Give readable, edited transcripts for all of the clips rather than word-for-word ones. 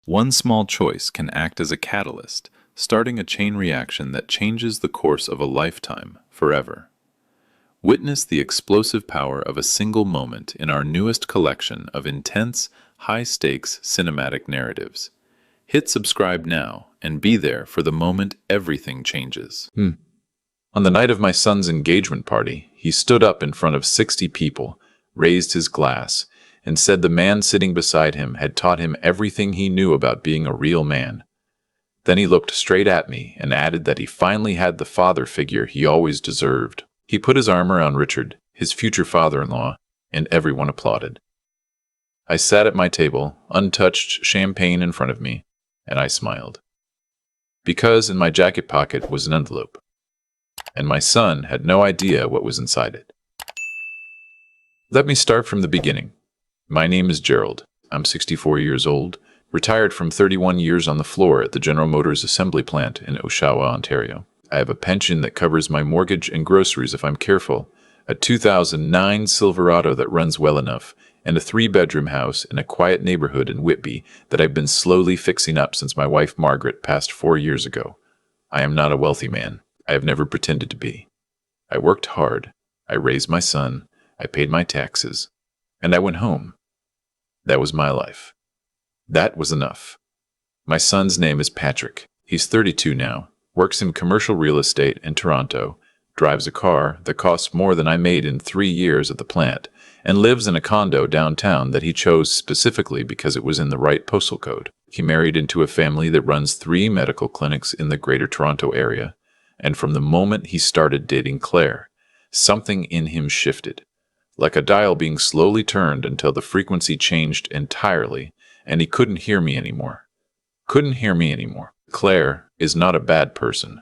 One small choice can act as a catalyst, starting a chain reaction that changes the course of a lifetime forever. Witness the explosive power of a single moment in our newest collection of intense, high-stakes cinematic narratives. Hit subscribe now and be there for the moment everything changes. On the night of my son's engagement party, he stood up in front of 60 people, raised his glass, and said the man sitting beside him had taught him everything he knew about being a real man. Then he looked straight at me and added that he finally had the father figure he always deserved. He put his arm around Richard, his future father-in-law, and everyone applauded. I sat at my table, untouched champagne in front of me, and I smiled. Because in my jacket pocket was an envelope, and my son had no idea what was inside it. Let me start from the beginning. My name is Gerald. I'm 64 years old, retired from 31 years on the floor at the General Motors assembly plant in Oshawa, Ontario. I have a pension that covers my mortgage and groceries if I'm careful, a 2009 Silverado that runs well enough, and a 3-bedroom house in a quiet neighborhood in Whitby that I've been slowly fixing up since my wife Margaret passed 4 years ago. I am not a wealthy man. I have never pretended to be. I worked hard. I raised my son. I paid my taxes. And I went home. That was my life. That was enough. My son's name is Patrick. He's 32 now, works in commercial real estate in Toronto, drives a car that costs more than I made in 3 years at the plant, and lives in a condo downtown that he chose specifically because it was in the right postal code. He married into a family that runs 3 medical clinics in the Greater Toronto area, and from the moment he started dating Claire, something in him shifted, like a dial being slowly turned until the frequency changed entirely, and he couldn't hear me anymore. Claire is not a bad person.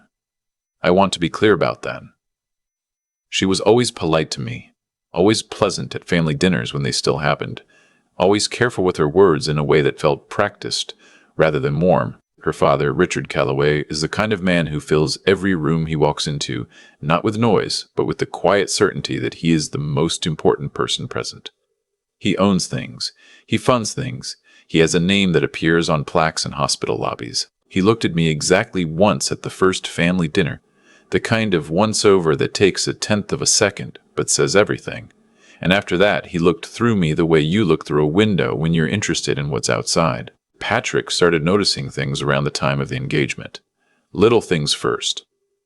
I want to be clear about that. She was always polite to me, always pleasant at family dinners when they still happened, always careful with her words in a way that felt practiced rather than warm. Her father, Richard Calloway, is the kind of man who fills every room he walks into, not with noise, but with the quiet certainty that he is the most important person present. He owns things. He funds things. He has a name that appears on plaques in hospital lobbies. He looked at me exactly once at the first family dinner, the kind of once-over that takes 1/10 of a second, but says everything. And after that, he looked through me the way you look through a window when you're interested in what's outside. Patrick started noticing things around the time of the engagement. Little things first.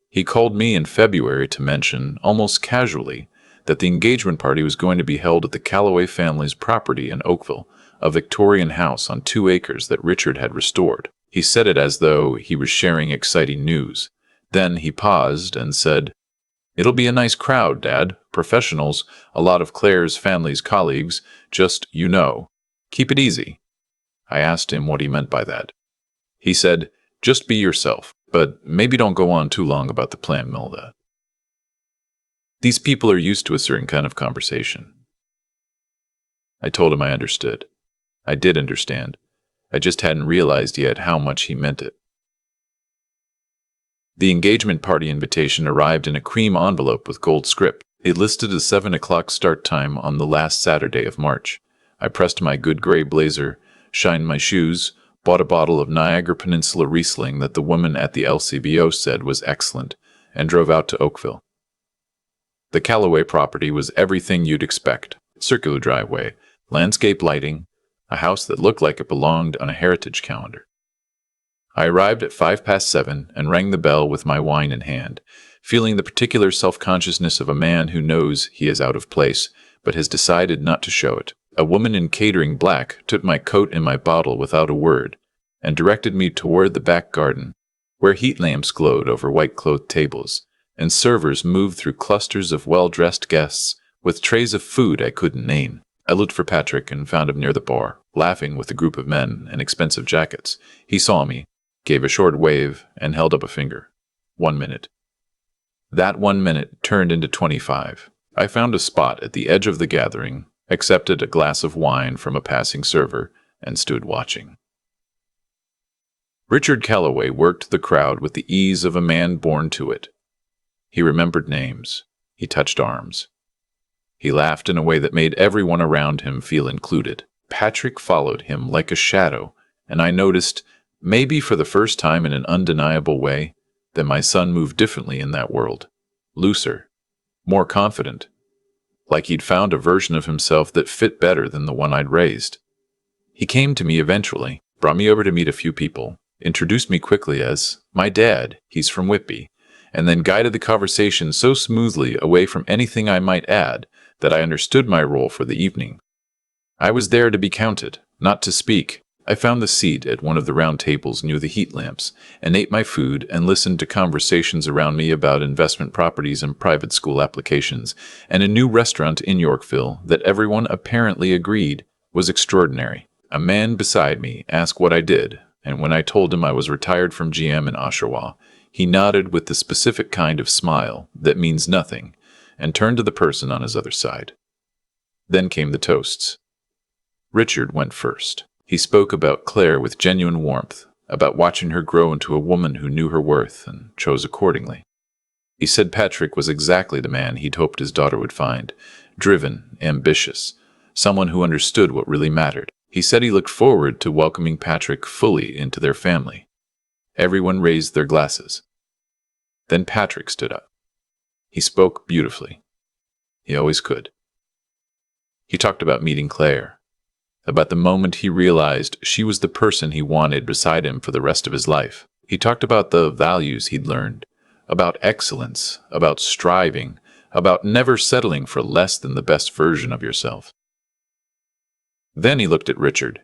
He called me in February to mention, almost casually, that the engagement party was going to be held at the Calloway family's property in Oakville, a Victorian house on 2 acres that Richard had restored. He said it as though he was sharing exciting news. Then he paused and said, "It'll be a nice crowd, Dad. Professionals, a lot of Claire's family's colleagues, just, keep it easy." I asked him what he meant by that. He said, "Just be yourself, but maybe don't go on too long about the plant mill that." These people are used to a certain kind of conversation. I told him I understood. I did understand. I just hadn't realized yet how much he meant it. The engagement party invitation arrived in a cream envelope with gold script. It listed a 7 o'clock start time on the last Saturday of March. I pressed my good gray blazer, shined my shoes, bought a bottle of Niagara Peninsula Riesling that the woman at the LCBO said was excellent, and drove out to Oakville. The Calloway property was everything you'd expect. Circular driveway, landscape lighting, a house that looked like it belonged on a heritage calendar. I arrived at 7:05 and rang the bell with my wine in hand, feeling the particular self-consciousness of a man who knows he is out of place, but has decided not to show it. A woman in catering black took my coat and my bottle without a word, and directed me toward the back garden, where heat lamps glowed over white-clothed tables, and servers moved through clusters of well-dressed guests with trays of food I couldn't name. I looked for Patrick and found him near the bar, laughing with a group of men in expensive jackets. He saw me, gave a short wave, and held up a finger. 1 minute. That 1 minute turned into 25. I found a spot at the edge of the gathering, accepted a glass of wine from a passing server, and stood watching. Richard Calloway worked the crowd with the ease of a man born to it. He remembered names. He touched arms. He laughed in a way that made everyone around him feel included. Patrick followed him like a shadow And I noticed, maybe for the first time in an undeniable way, that my son moved differently in that world. Looser, more confident, like he'd found a version of himself that fit better than the one I'd raised. He came to me eventually, brought me over to meet a few people, introduced me quickly as my dad, he's from Whitby, and then guided the conversation so smoothly away from anything I might add that I understood my role for the evening. I was there to be counted, not to speak. I found the seat at one of the round tables near the heat lamps and ate my food and listened to conversations around me about investment properties and private school applications and a new restaurant in Yorkville that everyone apparently agreed was extraordinary. A man beside me asked what I did, and when I told him I was retired from GM in Oshawa, he nodded with the specific kind of smile that means nothing and turned to the person on his other side. Then came the toasts. Richard went first. He spoke about Claire with genuine warmth, about watching her grow into a woman who knew her worth and chose accordingly. He said Patrick was exactly the man he'd hoped his daughter would find, driven, ambitious, someone who understood what really mattered. He said he looked forward to welcoming Patrick fully into their family. Everyone raised their glasses. Then Patrick stood up. He spoke beautifully. He always could. He talked about meeting Claire, about the moment he realized she was the person he wanted beside him for the rest of his life. He talked about the values he'd learned, about excellence, about striving, about never settling for less than the best version of yourself. Then he looked at Richard.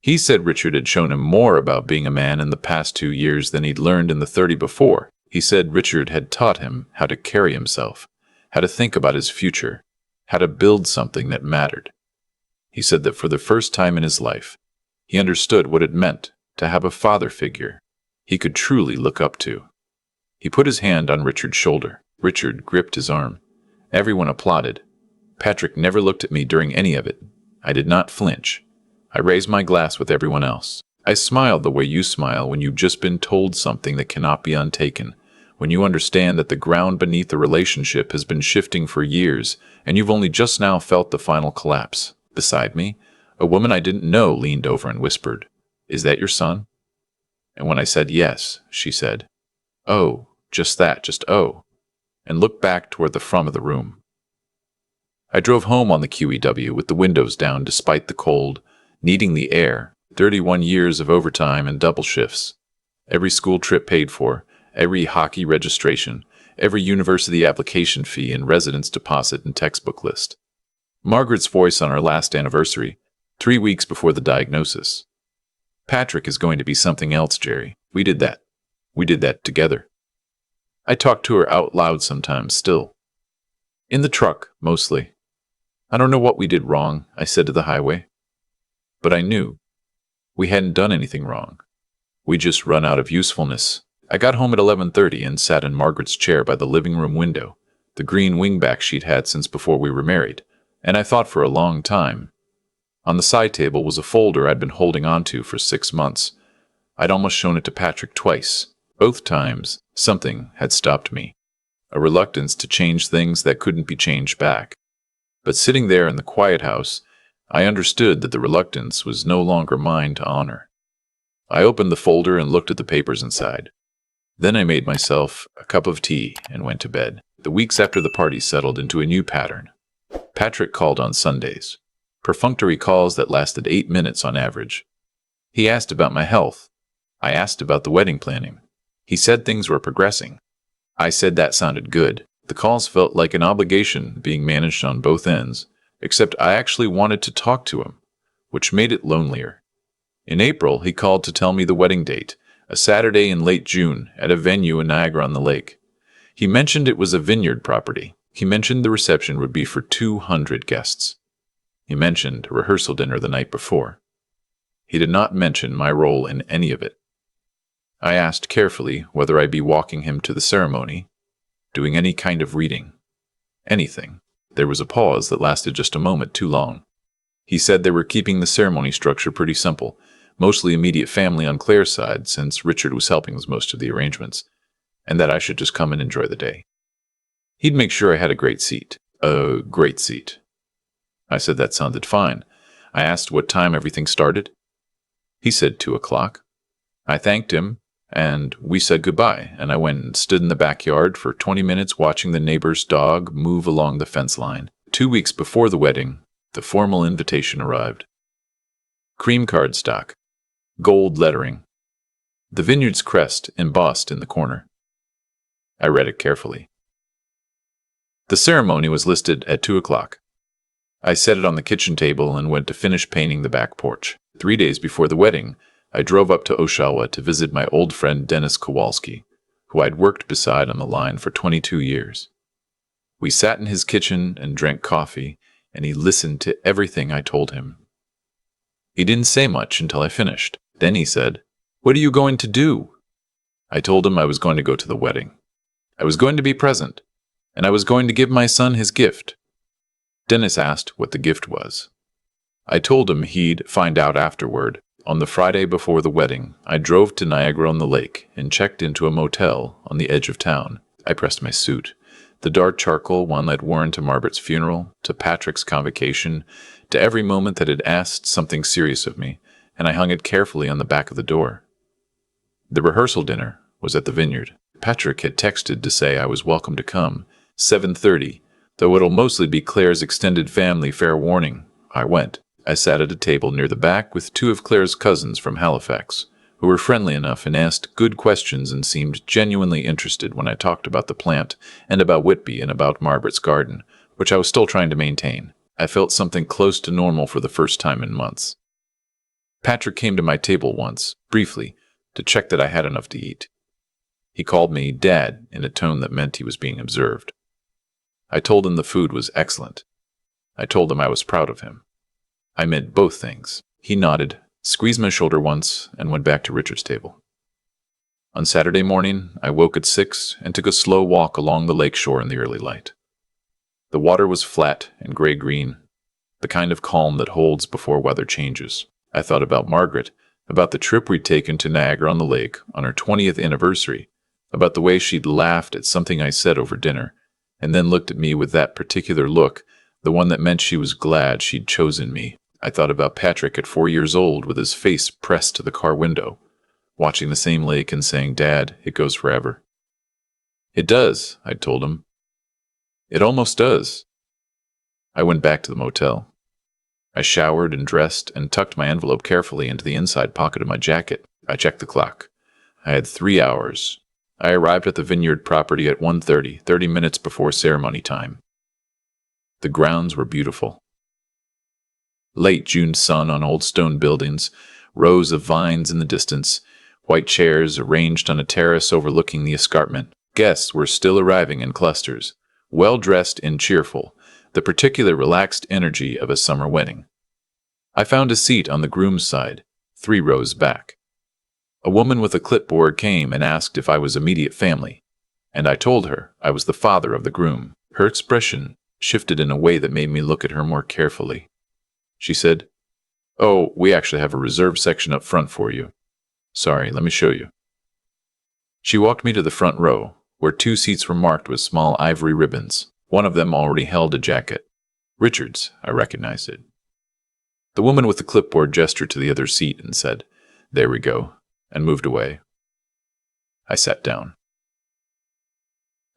He said Richard had shown him more about being a man in the past 2 years than he'd learned in the 30 before. He said Richard had taught him how to carry himself, how to think about his future, how to build something that mattered. He said that for the first time in his life, he understood what it meant to have a father figure he could truly look up to. He put his hand on Richard's shoulder. Richard gripped his arm. Everyone applauded. Patrick never looked at me during any of it. I did not flinch. I raised my glass with everyone else. I smiled the way you smile when you've just been told something that cannot be untaken, when you understand that the ground beneath the relationship has been shifting for years and you've only just now felt the final collapse. Beside me, a woman I didn't know leaned over and whispered, "Is that your son?" And when I said yes, she said, "Oh, just that, just oh," and looked back toward the front of the room. I drove home on the QEW with the windows down despite the cold, needing the air, 31 years of overtime and double shifts. Every school trip paid for, every hockey registration, every university application fee and residence deposit and textbook list. Margaret's voice on our last anniversary, 3 weeks before the diagnosis. Patrick is going to be something else, Jerry. We did that. We did that together. I talk to her out loud sometimes still. In the truck, mostly. I don't know what we did wrong, I said to the highway. But I knew. We hadn't done anything wrong. We just run out of usefulness. I got home at 11:30 and sat in Margaret's chair by the living room window, the green wingback she'd had since before we were married, and I thought for a long time. On the side table was a folder I'd been holding onto for 6 months. I'd almost shown it to Patrick twice. Both times, something had stopped me. A reluctance to change things that couldn't be changed back. But sitting there in the quiet house, I understood that the reluctance was no longer mine to honor. I opened the folder and looked at the papers inside. Then I made myself a cup of tea and went to bed. The weeks after the party settled into a new pattern. Patrick called on Sundays. Perfunctory calls that lasted 8 minutes on average. He asked about my health. I asked about the wedding planning. He said things were progressing. I said that sounded good. The calls felt like an obligation being managed on both ends, except I actually wanted to talk to him, which made it lonelier. In April, he called to tell me the wedding date, a Saturday in late June at a venue in Niagara-on-the-Lake. He mentioned it was a vineyard property. He mentioned the reception would be for 200 guests. He mentioned a rehearsal dinner the night before. He did not mention my role in any of it. I asked carefully whether I'd be walking him to the ceremony, doing any kind of reading, anything. There was a pause that lasted just a moment too long. He said they were keeping the ceremony structure pretty simple, mostly immediate family on Claire's side since Richard was helping with most of the arrangements, and that I should just come and enjoy the day. He'd make sure I had a great seat. A great seat. I said that sounded fine. I asked what time everything started. He said 2 o'clock. I thanked him, and we said goodbye, and I went and stood in the backyard for 20 minutes watching the neighbor's dog move along the fence line. 2 weeks before the wedding, the formal invitation arrived. Cream cardstock, gold lettering, the vineyard's crest embossed in the corner. I read it carefully. The ceremony was listed at 2 o'clock. I set it on the kitchen table and went to finish painting the back porch. 3 days before the wedding, I drove up to Oshawa to visit my old friend Dennis Kowalski, who I'd worked beside on the line for 22 years. We sat in his kitchen and drank coffee, and he listened to everything I told him. He didn't say much until I finished. Then he said, "What are you going to do?" I told him I was going to go to the wedding. I was going to be present, and I was going to give my son his gift. Dennis asked what the gift was. I told him he'd find out afterward. On the Friday before the wedding, I drove to Niagara-on-the-Lake and checked into a motel on the edge of town. I pressed my suit, the dark charcoal one I'd worn to Margaret's funeral, to Patrick's convocation, to every moment that had asked something serious of me, and I hung it carefully on the back of the door. The rehearsal dinner was at the Vineyard. Patrick had texted to say I was welcome to come. 7:30, though it'll mostly be Claire's extended family, fair warning. I went. I sat at a table near the back with two of Claire's cousins from Halifax, who were friendly enough and asked good questions and seemed genuinely interested when I talked about the plant and about Whitby and about Margaret's garden, which I was still trying to maintain. I felt something close to normal for the first time in months. Patrick came to my table once, briefly, to check that I had enough to eat. He called me Dad in a tone that meant he was being observed. I told him the food was excellent. I told him I was proud of him. I meant both things. He nodded, squeezed my shoulder once, and went back to Richard's table. On Saturday morning, I woke at 6 and took a slow walk along the lake shore in the early light. The water was flat and gray-green, the kind of calm that holds before weather changes. I thought about Margaret, about the trip we'd taken to Niagara-on-the-Lake on her 20th anniversary, about the way she'd laughed at something I said over dinner, and then looked at me with that particular look, the one that meant she was glad she'd chosen me. I thought about Patrick at 4 years old with his face pressed to the car window, watching the same lake and saying, "Dad, it goes forever." "It does," I told him. "It almost does." I went back to the motel. I showered and dressed and tucked my envelope carefully into the inside pocket of my jacket. I checked the clock. I had 3 hours. I arrived at the Vineyard property at 1:30, 30 minutes before ceremony time. The grounds were beautiful. Late June sun on old stone buildings, rows of vines in the distance, white chairs arranged on a terrace overlooking the escarpment. Guests were still arriving in clusters, well-dressed and cheerful, the particular relaxed energy of a summer wedding. I found a seat on the groom's side, 3 rows back. A woman with a clipboard came and asked if I was immediate family, and I told her I was the father of the groom. Her expression shifted in a way that made me look at her more carefully. She said, "Oh, we actually have a reserved section up front for you. Sorry, let me show you." She walked me to the front row, where 2 seats were marked with small ivory ribbons. One of them already held a jacket. Richard's, I recognized it. The woman with the clipboard gestured to the other seat and said, "There we go," and moved away. I sat down.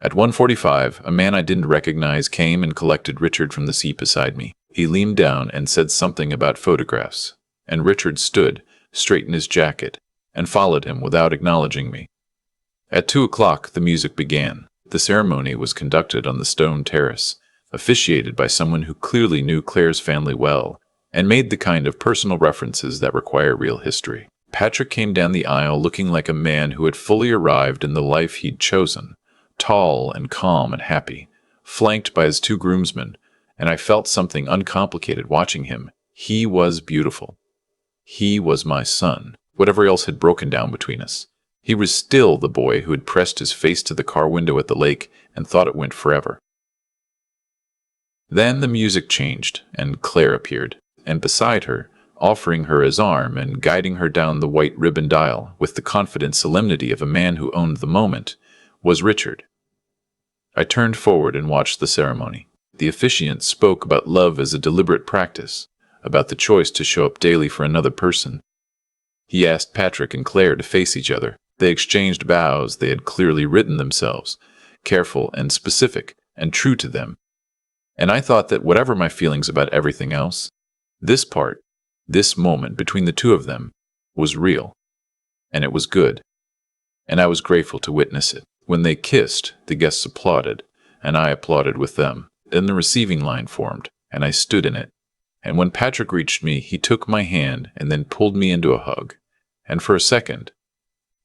At 1:45, a man I didn't recognize came and collected Richard from the seat beside me. He leaned down and said something about photographs, and Richard stood, straightened his jacket, and followed him without acknowledging me. At 2 o'clock, the music began. The ceremony was conducted on the stone terrace, officiated by someone who clearly knew Claire's family well, and made the kind of personal references that require real history. Patrick came down the aisle looking like a man who had fully arrived in the life he'd chosen, tall and calm and happy, flanked by his 2 groomsmen, and I felt something uncomplicated watching him. He was beautiful. He was my son. Whatever else had broken down between us, he was still the boy who had pressed his face to the car window at the lake and thought it went forever. Then the music changed, and Claire appeared, and beside her, offering her his arm and guiding her down the white ribboned aisle with the confident solemnity of a man who owned the moment, was Richard. I turned forward and watched the ceremony. The officiant spoke about love as a deliberate practice, about the choice to show up daily for another person. He asked Patrick and Claire to face each other. They exchanged bows they had clearly written themselves, careful and specific and true to them. And I thought that whatever my feelings about everything else, this part, this moment between the two of them, was real. And it was good. And I was grateful to witness it. When they kissed, the guests applauded, and I applauded with them. Then the receiving line formed, and I stood in it. And when Patrick reached me, he took my hand and then pulled me into a hug. And for a second,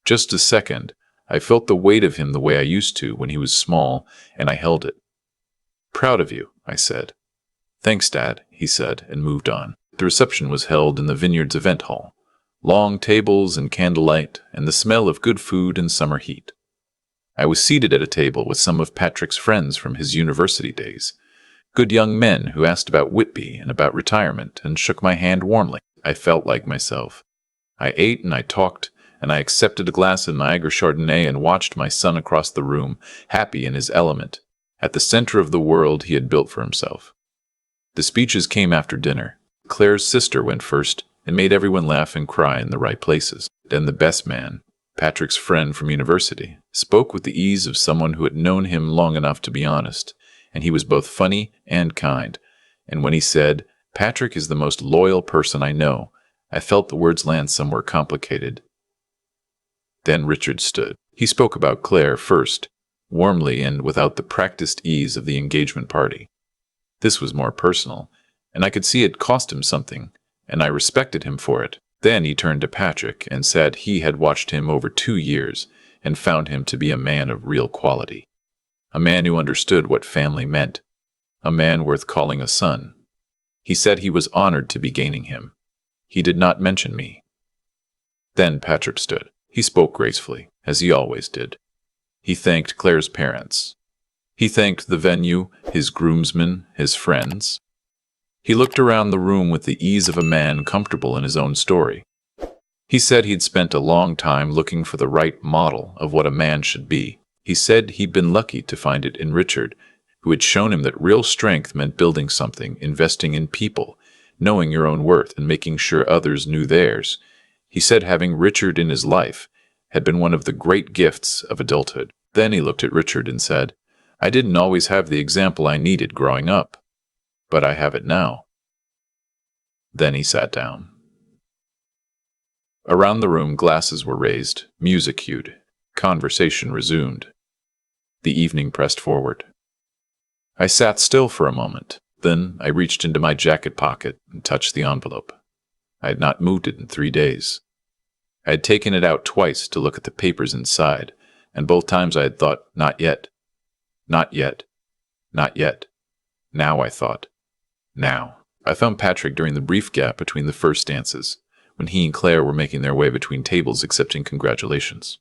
just a second, I felt the weight of him the way I used to when he was small, and I held it. "Proud of you," I said. "Thanks, Dad," he said, and moved on. The reception was held in the Vineyards event hall. Long tables and candlelight, and the smell of good food and summer heat. I was seated at a table with some of Patrick's friends from his university days. Good young men who asked about Whitby and about retirement and shook my hand warmly. I felt like myself. I ate and I talked, and I accepted a glass of Niagara Chardonnay and watched my son across the room, happy in his element, at the center of the world he had built for himself. The speeches came after dinner. Claire's sister went first and made everyone laugh and cry in the right places. Then the best man, Patrick's friend from university, spoke with the ease of someone who had known him long enough to be honest, and he was both funny and kind. And when he said, "Patrick is the most loyal person I know," I felt the words land somewhere complicated. Then Richard stood. He spoke about Claire first, warmly and without the practiced ease of the engagement party. This was more personal, and I could see it cost him something, and I respected him for it. Then he turned to Patrick and said he had watched him over 2 years and found him to be a man of real quality. A man who understood what family meant. A man worth calling a son. He said he was honored to be gaining him. He did not mention me. Then Patrick stood. He spoke gracefully, as he always did. He thanked Claire's parents. He thanked the venue, his groomsmen, his friends. He looked around the room with the ease of a man comfortable in his own story. He said he'd spent a long time looking for the right model of what a man should be. He said he'd been lucky to find it in Richard, who had shown him that real strength meant building something, investing in people, knowing your own worth and making sure others knew theirs. He said having Richard in his life had been one of the great gifts of adulthood. Then he looked at Richard and said, "I didn't always have the example I needed growing up, but I have it now." Then he sat down. Around the room, glasses were raised, music cued, conversation resumed. The evening pressed forward. I sat still for a moment. Then I reached into my jacket pocket and touched the envelope. I had not moved it in 3 days. I had taken it out twice to look at the papers inside, and both times I had thought, not yet, not yet, not yet. Now I thought, now. I found Patrick during the brief gap between the first dances, when he and Claire were making their way between tables accepting congratulations.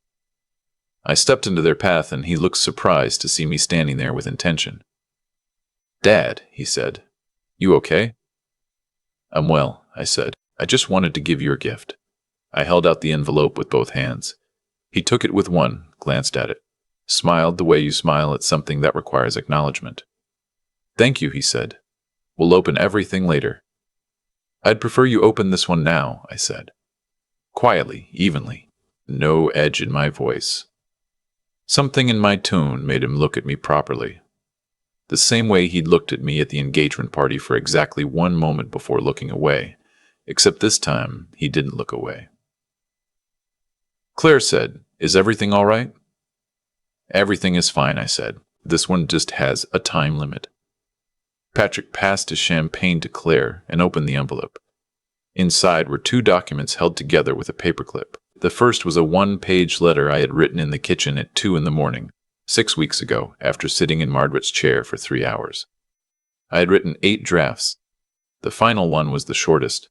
I stepped into their path, and he looked surprised to see me standing there with intention. "Dad," he said, "you okay?" "I'm well," I said. "I just wanted to give you a gift." I held out the envelope with both hands. He took it with one, glanced at it, smiled the way you smile at something that requires acknowledgement. "Thank you," he said. "We'll open everything later." "I'd prefer you open this one now," I said. Quietly, evenly, no edge in my voice. Something in my tone made him look at me properly. The same way he'd looked at me at the engagement party for exactly 1 moment before looking away, except this time he didn't look away. Claire said, "Is everything all right?" "Everything is fine," I said. "This one just has a time limit." Patrick passed his champagne to Claire and opened the envelope. Inside were 2 documents held together with a paperclip. The first was a 1-page letter I had written in the kitchen at 2 a.m, 6 weeks ago, after sitting in Margaret's chair for 3 hours. I had written 8 drafts. The final one was the shortest.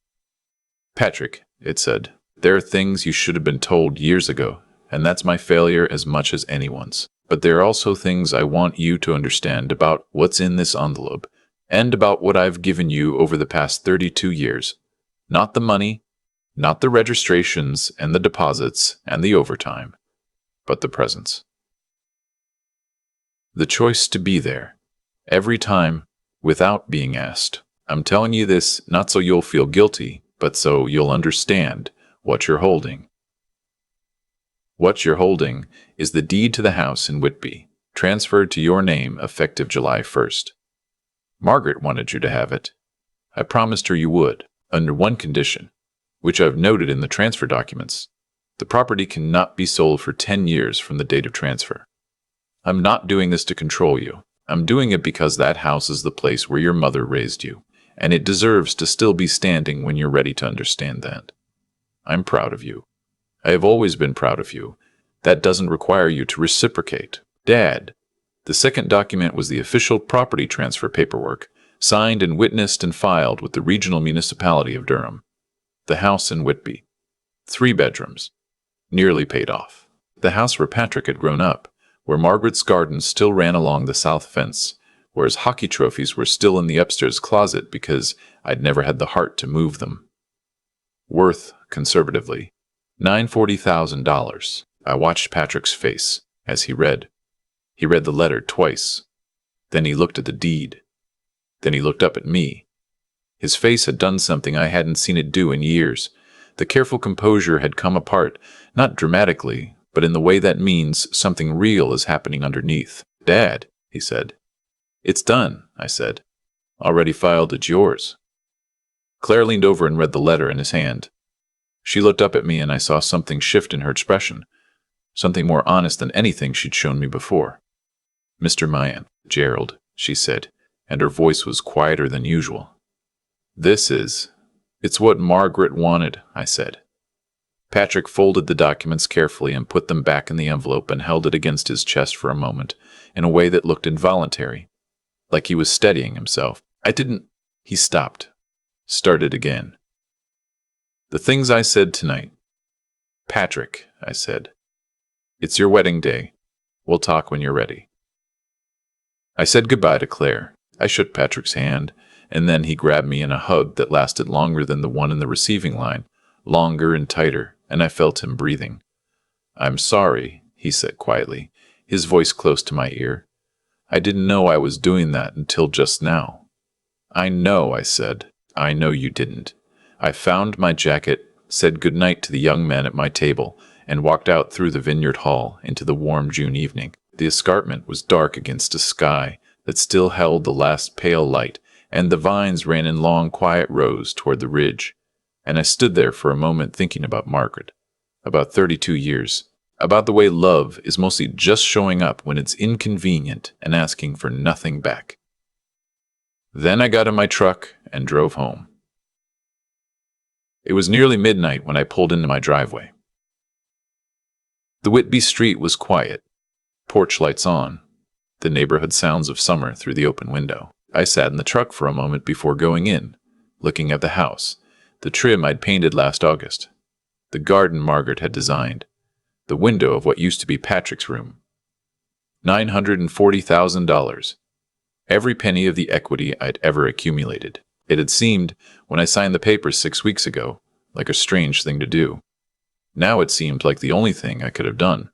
"Patrick," it said, "there are things you should have been told years ago, and that's my failure as much as anyone's. But there are also things I want you to understand about what's in this envelope, and about what I've given you over the past 32 years. Not the money, not the registrations and the deposits and the overtime, but the presence. The choice to be there, every time, without being asked. I'm telling you this not so you'll feel guilty, but so you'll understand What you're holding. What you're holding is the deed to the house in Whitby, transferred to your name effective July 1st. Margaret wanted you to have it. I promised her you would, under one condition, which I've noted in the transfer documents. The property cannot be sold for 10 years from the date of transfer. I'm not doing this to control you. I'm doing it because that house is the place where your mother raised you, and it deserves to still be standing when you're ready to understand that. I'm proud of you. I have always been proud of you. That doesn't require you to reciprocate. Dad. The second document was the official property transfer paperwork, signed and witnessed and filed with the regional municipality of Durham. The house in Whitby. 3 bedrooms. Nearly paid off. The house where Patrick had grown up, where Margaret's garden still ran along the south fence, where his hockey trophies were still in the upstairs closet because I'd never had the heart to move them. Worth, conservatively, $940,000. I watched Patrick's face as he read. He read the letter twice. Then he looked at the deed. Then he looked up at me. His face had done something I hadn't seen it do in years. The careful composure had come apart, not dramatically, but in the way that means something real is happening underneath. Dad, he said. It's done, I said. Already filed, it's yours. Claire leaned over and read the letter in his hand. She looked up at me and I saw something shift in her expression, something more honest than anything she'd shown me before. Mr. Mayan, Gerald, she said, and her voice was quieter than usual. It's what Margaret wanted, I said. Patrick folded the documents carefully and put them back in the envelope and held it against his chest for a moment, in a way that looked involuntary, like he was steadying himself. He stopped, started again. The things I said tonight. Patrick, I said. It's your wedding day. We'll talk when you're ready. I said goodbye to Claire. I shook Patrick's hand, and then he grabbed me in a hug that lasted longer than the one in the receiving line, longer and tighter, and I felt him breathing. I'm sorry, he said quietly, his voice close to my ear. I didn't know I was doing that until just now. I know, I said. I know you didn't. I found my jacket, said goodnight to the young men at my table, and walked out through the vineyard hall into the warm June evening. The escarpment was dark against a sky that still held the last pale light, and the vines ran in long, quiet rows toward the ridge. And I stood there for a moment thinking about Margaret, about 32 years, about the way love is mostly just showing up when it's inconvenient and asking for nothing back. Then I got in my truck and drove home. It was nearly midnight when I pulled into my driveway. The Whitby street was quiet, porch lights on, the neighborhood sounds of summer through the open window. I sat in the truck for a moment before going in, looking at the house, the trim I'd painted last August, the garden Margaret had designed, the window of what used to be Patrick's room. $940,000. Every penny of the equity I'd ever accumulated. It had seemed, when I signed the papers 6 weeks ago, like a strange thing to do. Now it seemed like the only thing I could have done.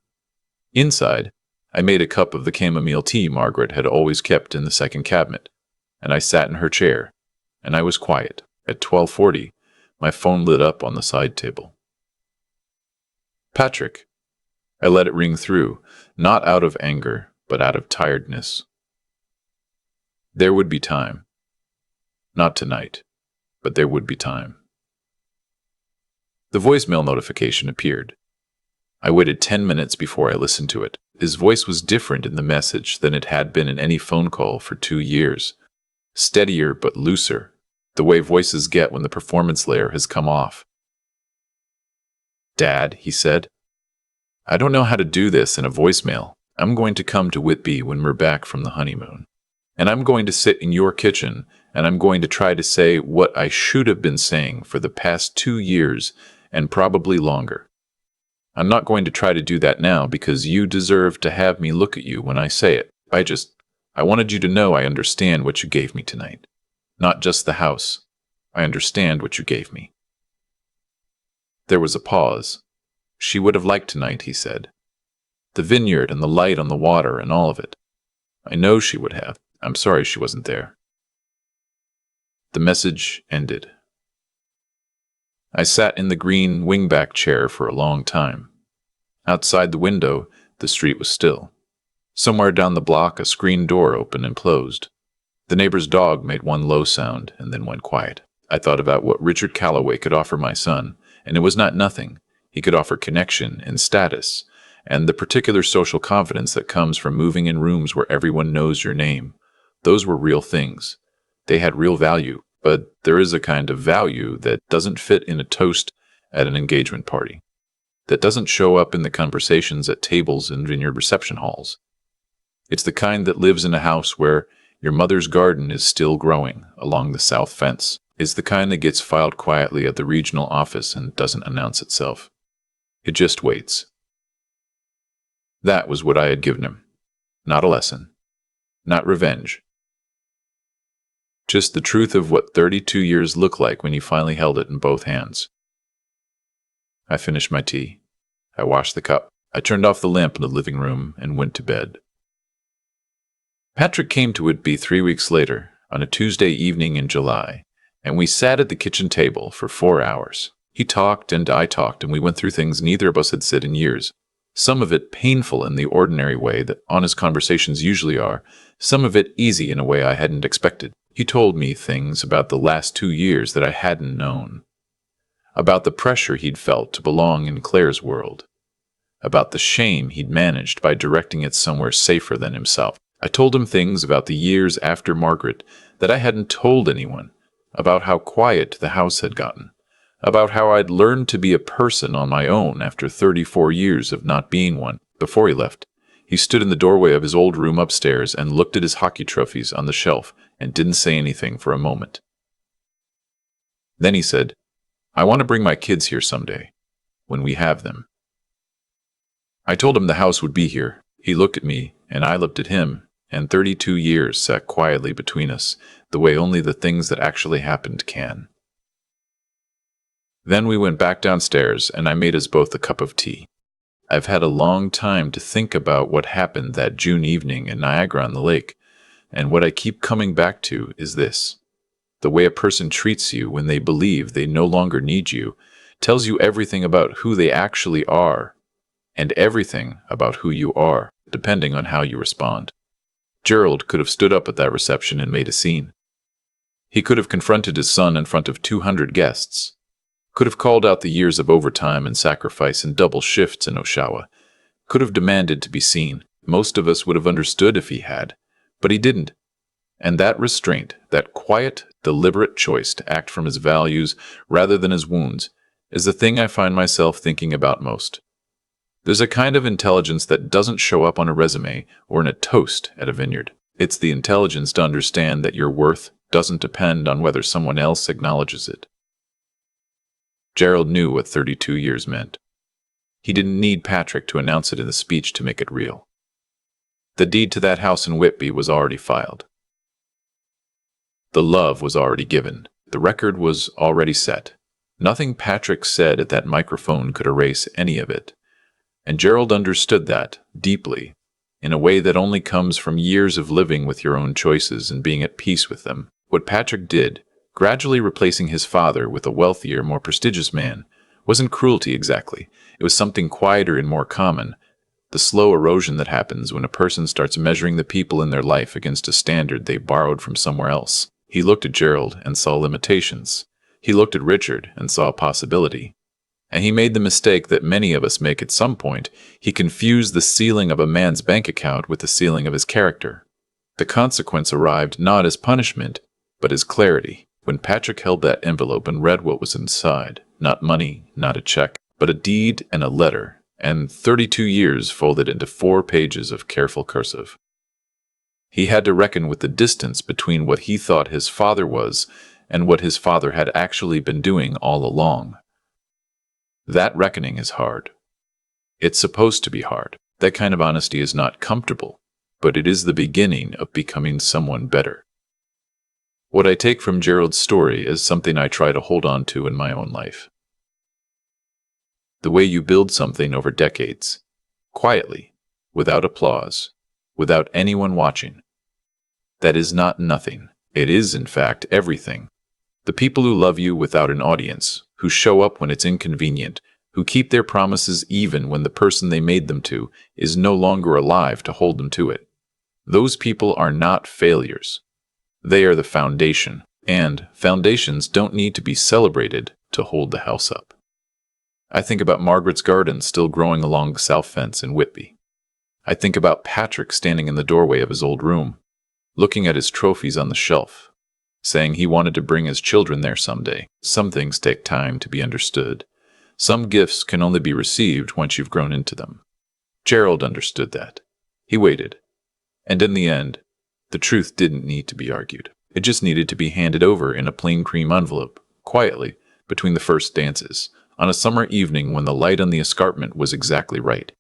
Inside, I made a cup of the chamomile tea Margaret had always kept in the second cabinet, and I sat in her chair, and I was quiet. At 12:40, my phone lit up on the side table. Patrick. I let it ring through, not out of anger, but out of tiredness. There would be time. Not tonight, but there would be time. The voicemail notification appeared. I waited 10 minutes before I listened to it. His voice was different in the message than it had been in any phone call for 2 years. Steadier but looser, the way voices get when the performance layer has come off. Dad, he said, I don't know how to do this in a voicemail. I'm going to come to Whitby when we're back from the honeymoon. And I'm going to sit in your kitchen, and I'm going to try to say what I should have been saying for the past 2 years and probably longer. I'm not going to try to do that now because you deserve to have me look at you when I say it. I wanted you to know I understand what you gave me tonight. Not just the house. I understand what you gave me. There was a pause. She would have liked tonight, he said. The vineyard and the light on the water and all of it. I know she would have. I'm sorry she wasn't there. The message ended. I sat in the green wingback chair for a long time. Outside the window, the street was still. Somewhere down the block, a screen door opened and closed. The neighbor's dog made one low sound and then went quiet. I thought about what Richard Calloway could offer my son, and it was not nothing. He could offer connection and status, and the particular social confidence that comes from moving in rooms where everyone knows your name. Those were real things. They had real value, but there is a kind of value that doesn't fit in a toast at an engagement party, that doesn't show up in the conversations at tables and in your reception halls. It's the kind that lives in a house where your mother's garden is still growing along the south fence. It's the kind that gets filed quietly at the regional office and doesn't announce itself. It just waits. That was what I had given him. Not a lesson. Not revenge. Just the truth of what 32 years look like when you finally held it in both hands. I finished my tea. I washed the cup. I turned off the lamp in the living room and went to bed. Patrick came to Whitby 3 weeks later, on a Tuesday evening in July, and we sat at the kitchen table for 4 hours. He talked and I talked, and we went through things neither of us had said in years. Some of it painful in the ordinary way that honest conversations usually are, some of it easy in a way I hadn't expected. He told me things about the last 2 years that I hadn't known. About the pressure he'd felt to belong in Claire's world. About the shame he'd managed by directing it somewhere safer than himself. I told him things about the years after Margaret that I hadn't told anyone, about how quiet the house had gotten, about how I'd learned to be a person on my own after 34 years of not being one. Before he left, he stood in the doorway of his old room upstairs and looked at his hockey trophies on the shelf and didn't say anything for a moment. Then he said, "I want to bring my kids here someday, when we have them." I told him the house would be here. He looked at me, and I looked at him, and 32 years sat quietly between us, the way only the things that actually happened can. Then we went back downstairs, and I made us both a cup of tea. I've had a long time to think about what happened that June evening in Niagara-on-the-Lake, and what I keep coming back to is this. The way a person treats you when they believe they no longer need you tells you everything about who they actually are, and everything about who you are, depending on how you respond. Gerald could have stood up at that reception and made a scene. He could have confronted his son in front of 200 guests, could have called out the years of overtime and sacrifice and double shifts in Oshawa, could have demanded to be seen. Most of us would have understood if he had, but he didn't. And that restraint, that quiet, deliberate choice to act from his values rather than his wounds, is the thing I find myself thinking about most. There's a kind of intelligence that doesn't show up on a resume or in a toast at a vineyard. It's the intelligence to understand that your worth doesn't depend on whether someone else acknowledges it. Gerald knew what 32 years meant. He didn't need Patrick to announce it in the speech to make it real. The deed to that house in Whitby was already filed. The love was already given. The record was already set. Nothing Patrick said at that microphone could erase any of it. And Gerald understood that, deeply, in a way that only comes from years of living with your own choices and being at peace with them. What Patrick did, gradually replacing his father with a wealthier, more prestigious man, wasn't cruelty exactly. It was something quieter and more common, the slow erosion that happens when a person starts measuring the people in their life against a standard they borrowed from somewhere else. He looked at Gerald and saw limitations. He looked at Richard and saw a possibility. And he made the mistake that many of us make at some point. He confused the ceiling of a man's bank account with the ceiling of his character. The consequence arrived not as punishment, but as clarity. When Patrick held that envelope and read what was inside, not money, not a check, but a deed and a letter, and 32 years folded into 4 pages of careful cursive. He had to reckon with the distance between what he thought his father was and what his father had actually been doing all along. That reckoning is hard. It's supposed to be hard. That kind of honesty is not comfortable, but it is the beginning of becoming someone better. What I take from Gerald's story is something I try to hold on to in my own life. The way you build something over decades, quietly, without applause, without anyone watching. That is not nothing. It is, in fact, everything. The people who love you without an audience, who show up when it's inconvenient, who keep their promises even when the person they made them to is no longer alive to hold them to it. Those people are not failures. They are the foundation, and foundations don't need to be celebrated to hold the house up. I think about Margaret's garden still growing along the south fence in Whitby. I think about Patrick standing in the doorway of his old room, looking at his trophies on the shelf, saying he wanted to bring his children there someday. Some things take time to be understood. Some gifts can only be received once you've grown into them. Gerald understood that. He waited. And in the end, the truth didn't need to be argued. It just needed to be handed over in a plain cream envelope, quietly, between the first dances, on a summer evening when the light on the escarpment was exactly right.